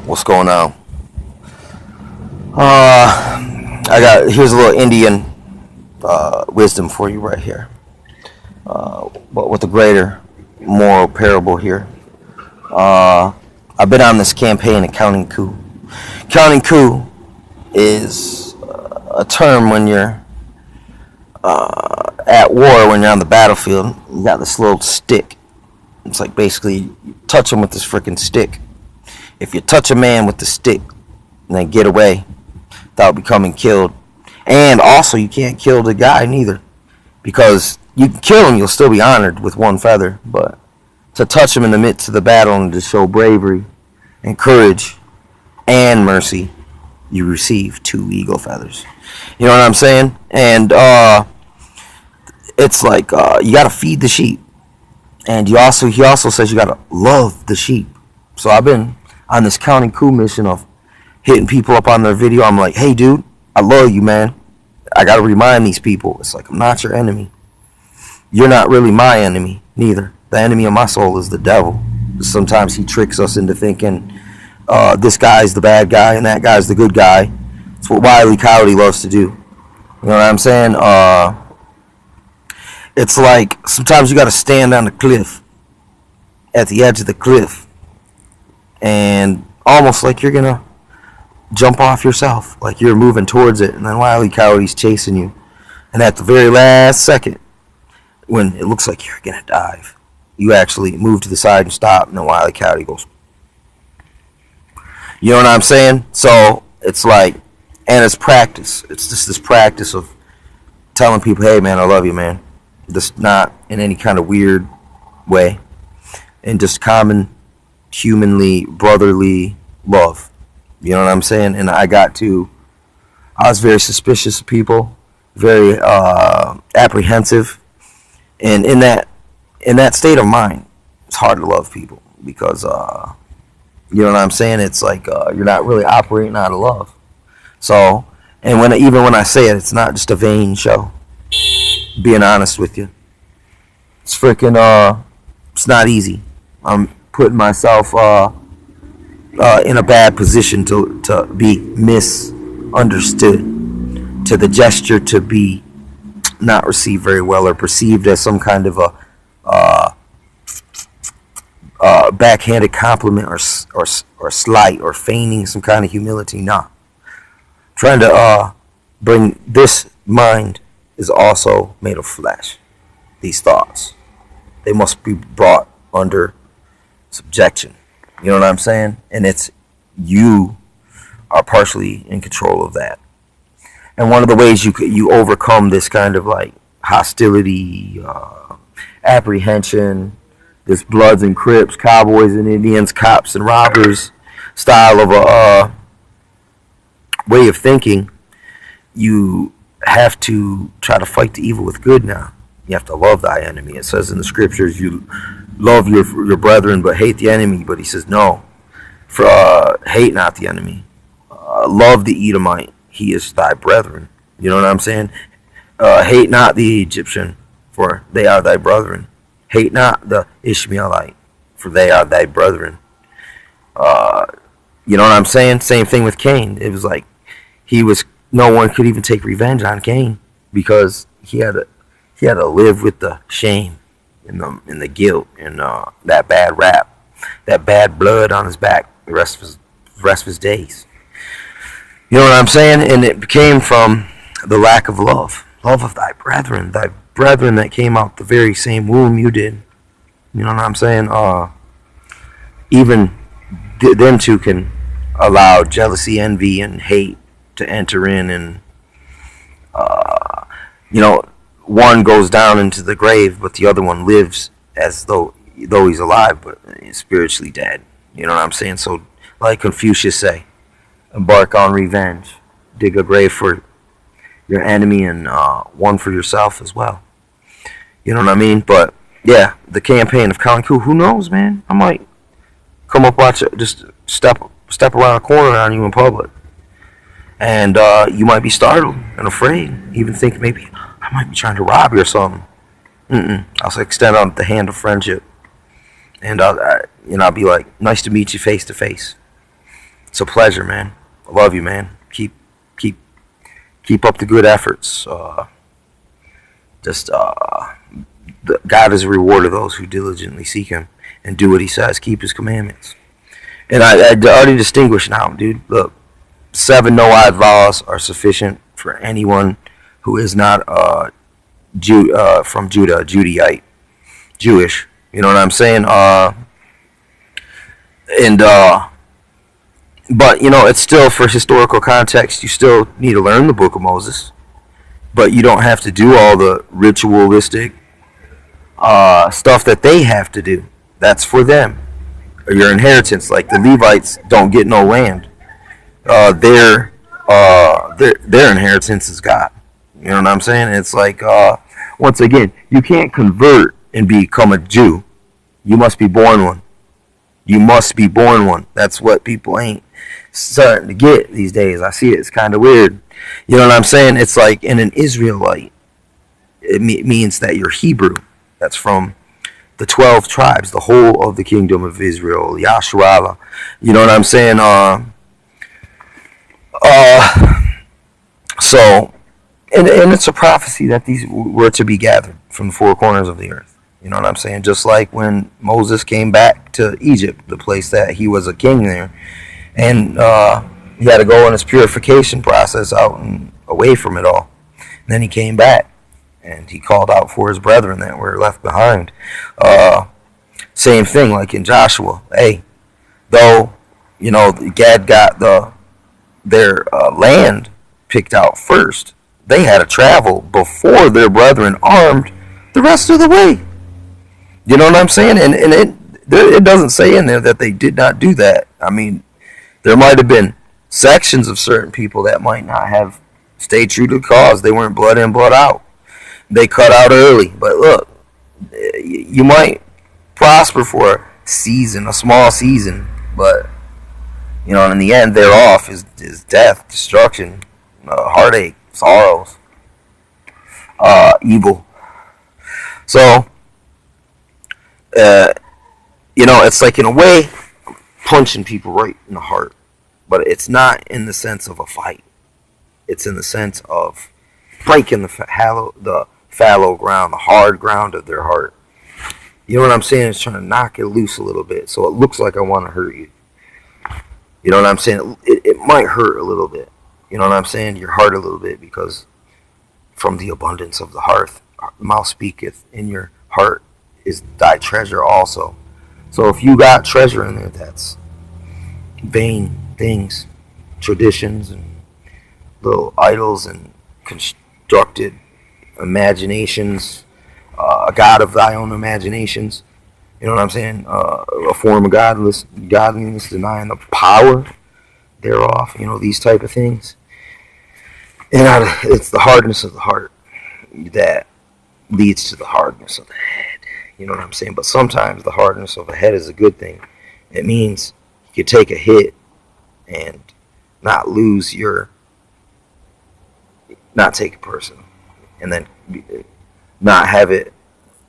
What's going on? Here's a little Indian wisdom for you right here. But with a greater moral parable here. I've been on this campaign of counting coup. Counting coup is a term when you're at war, when you're on the battlefield. You got this little stick. It's like basically you touch them with this freaking stick. If you touch a man with the stick and then get away without becoming killed, and also you can't kill the guy neither, because you can kill him, you'll still be honored with one feather, but to touch him in the midst of the battle and to show bravery and courage and mercy, you receive 2 eagle feathers. You know what I'm saying? And it's like you gotta feed the sheep, and he also says you gotta love the sheep. So I've been on this counting coup mission of hitting people up on their video. I'm like, hey dude, I love you, man. I gotta remind these people, it's like, I'm not your enemy. You're not really my enemy neither. The enemy of my soul is the devil. Sometimes he tricks us into thinking this guy's the bad guy and that guy's the good guy. It's what Wile E. Coyote loves to do. You know what I'm saying? It's like sometimes you gotta stand on the cliff, at the edge of the cliff, and almost like you're gonna jump off yourself, like you're moving towards it, and then Wile E. Coyote's chasing you, and at the very last second, when it looks like you're gonna dive, you actually move to the side and stop, and then Wile E. Coyote goes. You know what I'm saying? So it's like, and it's practice. It's just this practice of telling people, hey man, I love you, man. Just not in any kind of weird way, and just common humanly brotherly love. You know what I'm saying? And I was very suspicious of people, very apprehensive, and in that state of mind, it's hard to love people because you know what I'm saying? It's like you're not really operating out of love. So, and even when I say it, it's not just a vain show. Being honest with you, it's freaking it's not easy. I'm putting myself in a bad position to be misunderstood, to the gesture to be not received very well or perceived as some kind of a backhanded compliment or slight or feigning some kind of humility. Nah, trying to bring this mind is also made of flesh. These thoughts, they must be brought under subjection. You know what I'm saying? And it's you are partially in control of that. And one of the ways you overcome this kind of like hostility, apprehension, this Bloods and Crips, Cowboys and Indians, cops and robbers style of a way of thinking, you have to try to fight the evil with good now. You have to love thy enemy. It says in the scriptures, you love your brethren but hate the enemy. But he says no, for hate not the enemy. Love the Edomite, he is thy brethren. You know what I'm saying? Hate not the Egyptian, for they are thy brethren. Hate not the Ishmaelite, for they are thy brethren. You know what I'm saying? Same thing with Cain. It was like no one could even take revenge on Cain because he had to live with the shame and the guilt and that bad rap, that bad blood on his back the rest of his days. You know what I'm saying? And it came from the lack of love of thy brethren that came out the very same womb you did. You know what I'm saying? Even them two can allow jealousy, envy, and hate to enter in, and you know, one goes down into the grave, but the other one lives as though he's alive, but spiritually dead. You know what I'm saying? So, like Confucius say, embark on revenge, dig a grave for your enemy, and one for yourself as well. You know what I mean? But yeah, the campaign of counting coup. Who knows, man? I might come up, watch it, just step around a corner on you in public. And you might be startled and afraid. Even think maybe I might be trying to rob you or something. I'll extend out the hand of friendship, and I'll be like, nice to meet you face to face. It's a pleasure, man. I love you, man. Keep keep up the good efforts. Just God is a reward of those who diligently seek Him and do what He says. Keep His commandments. And I already distinguish now, dude. Look, 7 no-odd vows are sufficient for anyone who is not from Judah, Judahite, Jewish. You know what I'm saying? But you know, it's still, for historical context, you still need to learn the Book of Moses. But you don't have to do all the ritualistic stuff that they have to do. That's for them, or your inheritance. Like the Levites don't get no land. Their inheritance is God. You know what I'm saying? It's like, once again, you can't convert and become a Jew. You must be born one. You must be born one. That's what people ain't starting to get these days. I see it. It's kind of weird. You know what I'm saying? It's like, in an Israelite, it means that you're Hebrew. That's from the 12 tribes, the whole of the kingdom of Israel. Yasharallah. You know what I'm saying? So, and it's a prophecy that these were to be gathered from the 4 corners of the earth. You know what I'm saying? Just like when Moses came back to Egypt, the place that he was a king there, and he had to go on his purification process out and away from it all. And then he came back, and he called out for his brethren that were left behind. Same thing, like in Joshua. Hey, though, you know, Gad got their land picked out first, they had to travel before their brethren armed the rest of the way. You know what I'm saying? And it doesn't say in there that they did not do that. I mean, there might have been sections of certain people that might not have stayed true to the cause. They weren't blood in, blood out. They cut out early. But look, you might prosper for a season, a small season, but you know, in the end, thereof is death, destruction, heartache, sorrows, evil. So, you know, it's like, in a way, punching people right in the heart. But it's not in the sense of a fight. It's in the sense of breaking the fallow ground, the hard ground of their heart. You know what I'm saying? It's trying to knock it loose a little bit, so it looks like I want to hurt you. You know what I'm saying? It might hurt a little bit. You know what I'm saying? Your heart a little bit, because from the abundance of the heart, the mouth speaketh. In your heart is thy treasure also. So if you got treasure in there that's vain things, traditions, and little idols and constructed imaginations, a god of thy own imaginations, you know what I'm saying? A form of godliness, denying the power thereof, you know, these type of things. And it's the hardness of the heart that leads to the hardness of the head. You know what I'm saying? But sometimes the hardness of the head is a good thing. It means you can take a hit and not lose not take it personal, and then not have it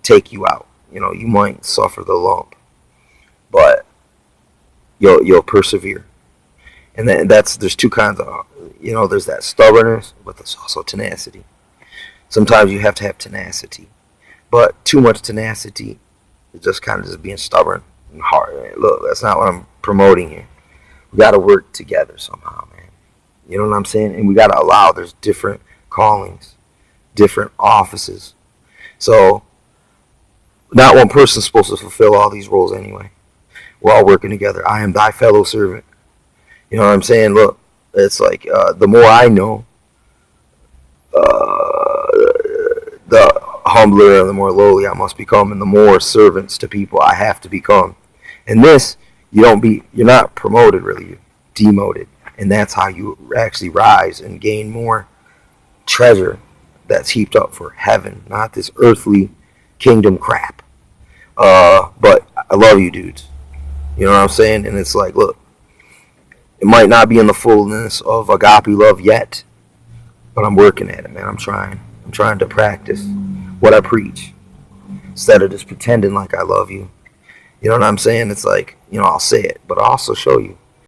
take you out. You know, you might suffer the lump, but you'll persevere. And then there's 2 kinds of, you know, there's that stubbornness, but there's also tenacity. Sometimes you have to have tenacity, but too much tenacity is just kind of just being stubborn and hard. Look, that's not what I'm promoting here. We got to work together somehow, man. You know what I'm saying? And we got to allow, there's different callings, different offices. So not one person's supposed to fulfill all these roles anyway. We're all working together. I am thy fellow servant. You know what I'm saying? Look, it's like, the more I know, the humbler and the more lowly I must become, and the more servants to people I have to become. And this, you're not promoted, really, you're demoted. And that's how you actually rise and gain more treasure that's heaped up for heaven, not this earthly kingdom crap. But I love you dudes. You know what I'm saying? And it's like, look, it might not be in the fullness of agape love yet, but I'm working at it, man. I'm trying to practice what I preach instead of just pretending like I love you. You know what I'm saying? It's like, you know, I'll say it, but I'll also show you.